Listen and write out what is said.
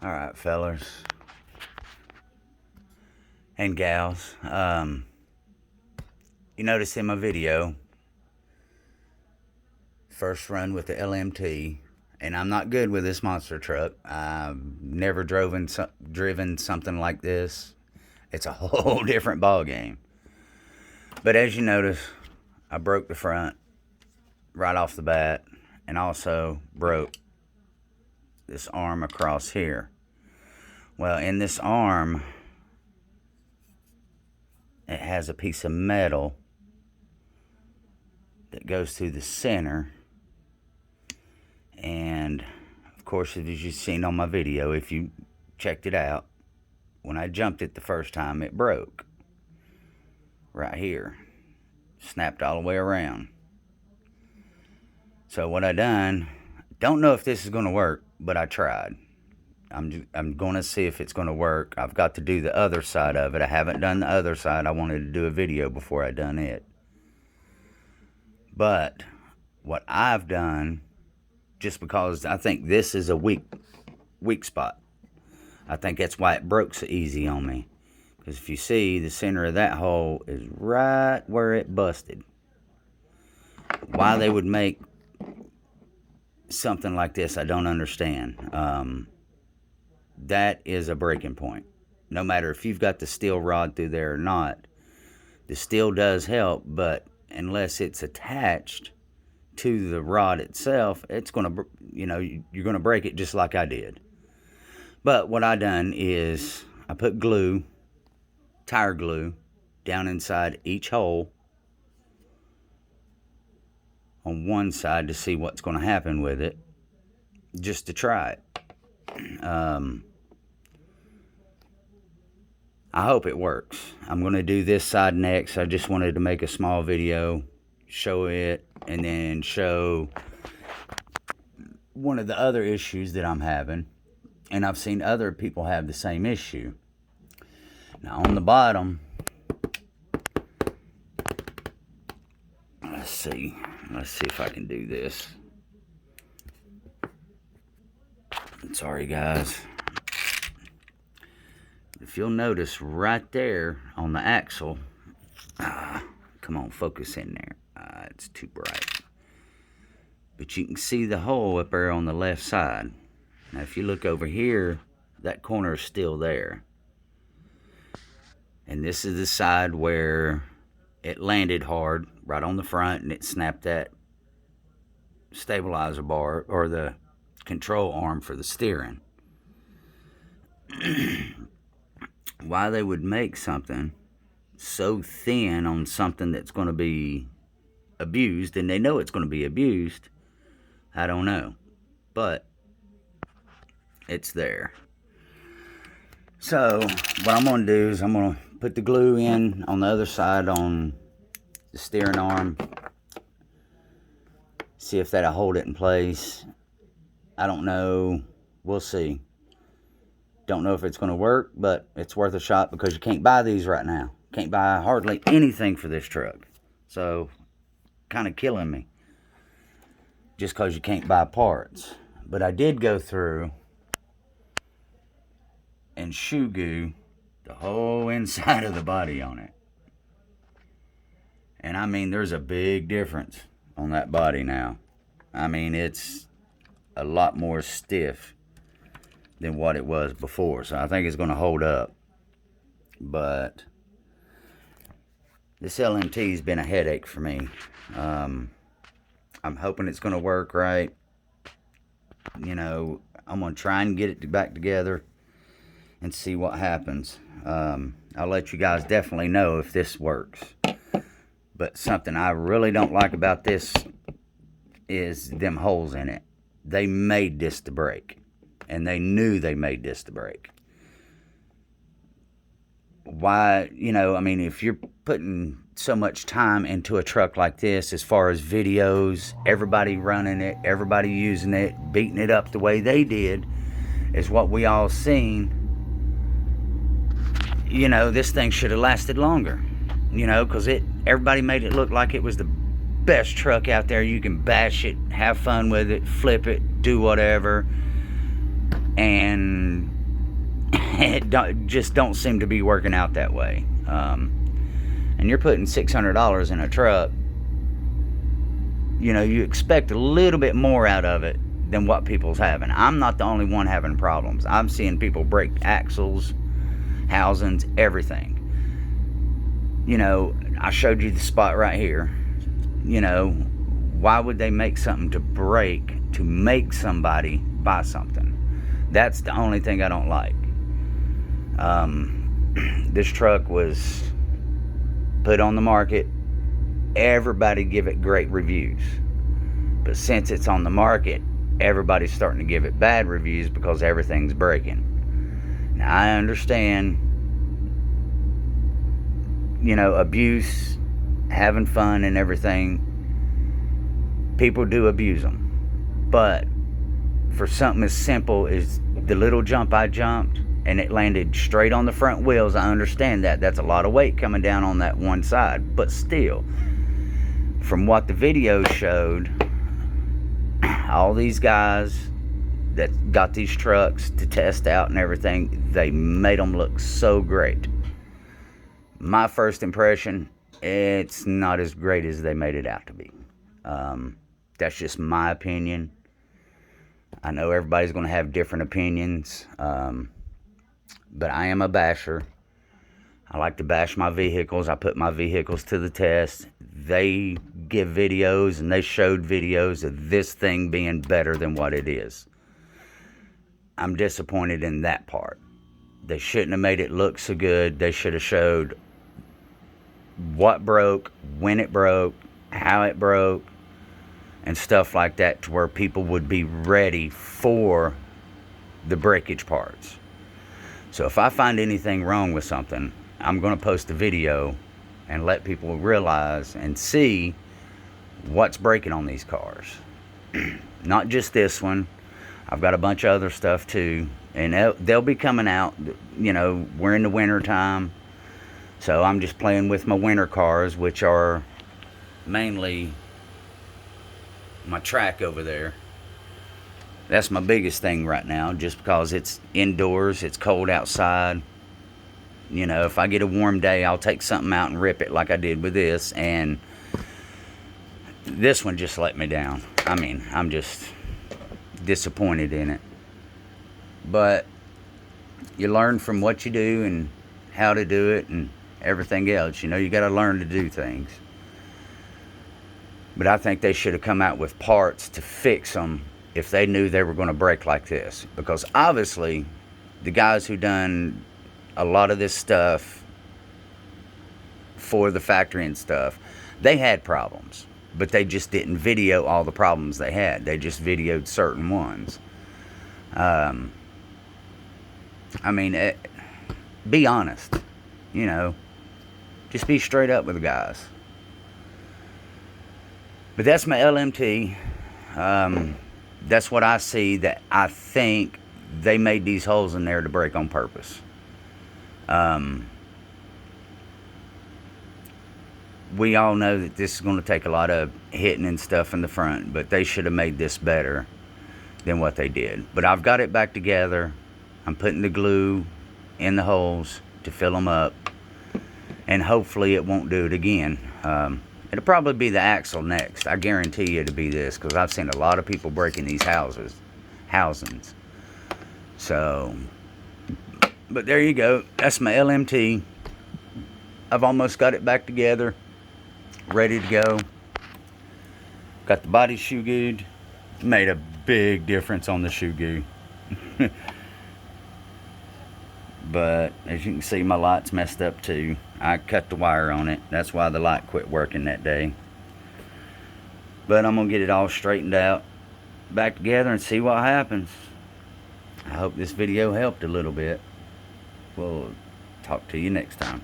Alright, fellas and gals, you notice in my video, first run with the LMT, and I'm not good with this monster truck. I've never driven something like this. It's a whole different ball game. But as you notice, I broke the front right off the bat, and also broke this arm across here. Well, in this arm, it has a piece of metal that goes through the center, and of course, as you've seen on my video, if you checked it out, when I jumped it the first time, it broke right here, snapped all the way around. So what I done, don't know if this is going to work, but I tried. I'm going to see if it's going to work. I've got to do the other side of it. I haven't done the other side. I wanted to do a video before I done it. But what I've done, just because I think this is a weak spot, I think that's why it broke so easy on me. Because if you see, the center of that hole is right where it busted. Why they would make something like this, I don't understand. That is a breaking point. No matter if you've got the steel rod through there or not, the steel does help, but unless it's attached to the rod itself, it's going to, you're going to break it just like I did. But what I done is I put glue, tire glue, down inside each hole on one side to see what's going to happen with it, just to try it. I hope it works. I'm going to do this side next. I just wanted to make a small video, show it, and then show one of the other issues that I'm having. And I've seen other people have the same issue. Now on the bottom, let's see if I can do this. Sorry guys. If you'll notice right there on the axle, come on, focus in there. It's too bright. But you can see the hole up there on the left side. Now if you look over here, that corner is still there. And this is the side where it landed hard, right on the front, and it snapped that stabilizer bar, or the control arm for the steering. Why they would make something so thin on something that's going to be abused, and they know it's going to be abused, I don't know. But it's there. So what I'm going to do is I'm going to put the glue in on the other side on the steering arm, see if that'll hold it in place. I don't know. We'll see. Don't know if it's going to work, but it's worth a shot, because you can't buy these right now. Can't buy hardly anything for this truck. So, kind of killing me, just because you can't buy parts. But I did go through and shoe glue the whole inside of the body on it. And I mean, there's a big difference on that body now. I mean, it's a lot more stiff than what it was before. So I think it's going to hold up. But this LMT's been a headache for me. I'm hoping it's going to work right. I'm going to try and get it back together and see what happens. I'll let you guys definitely know if this works. But something I really don't like about this is them holes in it. They made this to break. And they knew they made this to break. Why, I mean, if you're putting so much time into a truck like this, as far as videos, everybody running it, everybody using it, beating it up the way they did, is what we all seen. This thing should have lasted longer. Because everybody made it look like it was the best truck out there. You can bash it, have fun with it, flip it, do whatever. And it just don't seem to be working out that way. And you're putting $600 in a truck. You know, you expect a little bit more out of it than what people's having. I'm not the only one having problems. I'm seeing people break axles, housings, everything. You know, I showed you the spot right here. You know, why would they make something to break to make somebody buy something? That's the only thing I don't like. This truck was put on the market. Everybody give it great reviews. But since it's on the market, everybody's starting to give it bad reviews because everything's breaking. Now, I understand, you know, abuse, having fun and everything. People do abuse them. But for something as simple as the little jump I jumped and it landed straight on the front wheels, I understand that. That's a lot of weight coming down on that one side. But still, from what the video showed, all these guys that got these trucks to test out and everything, they made them look so great. My first impression, it's not as great as they made it out to be. That's just my opinion. I know everybody's going to have different opinions, but I am a basher. I like to bash my vehicles. I put my vehicles to the test. They give videos, and they showed videos of this thing being better than what it is. I'm disappointed in that part. They shouldn't have made it look so good. They should have showed what broke, when it broke, how it broke, and stuff like that, to where people would be ready for the breakage parts. So if I find anything wrong with something, I'm going to post a video and let people realize and see what's breaking on these cars. Not just this one. I've got a bunch of other stuff too, and they'll be coming out. You know, we're in the winter time, so I'm just playing with my winter cars, which are mainly my track over there. That's my biggest thing right now, just because it's indoors, it's cold outside. You know, if I get a warm day, I'll take something out and rip it like I did with this, and this one just let me down. I mean, I'm just disappointed in it. But you learn from what you do and how to do it and everything else. You know, you got to learn to do things. But I think they should have come out with parts to fix them if they knew they were going to break like this. Because obviously, the guys who done a lot of this stuff for the factory and stuff, they had problems. But they just didn't video all the problems they had. They just videoed certain ones. I mean, be honest. You know, just be straight up with the guys. But that's my LMT. That's what I see, that I think they made these holes in there to break on purpose. We all know that this is going to take a lot of hitting and stuff in the front, but they should have made this better than what they did. But I've got it back together. I'm putting the glue in the holes to fill them up, and hopefully it won't do it again. It'll probably be the axle next. I guarantee you it'll be this, because I've seen a lot of people breaking these housings. So, but there you go. That's my LMT. I've almost got it back together, ready to go. Got the body shoe gooed. Made a big difference on the shoe goo. But as you can see, my light's messed up too. I cut the wire on it. That's why the light quit working that day. But I'm going to get it all straightened out, back together, and see what happens. I hope this video helped a little bit. We'll talk to you next time.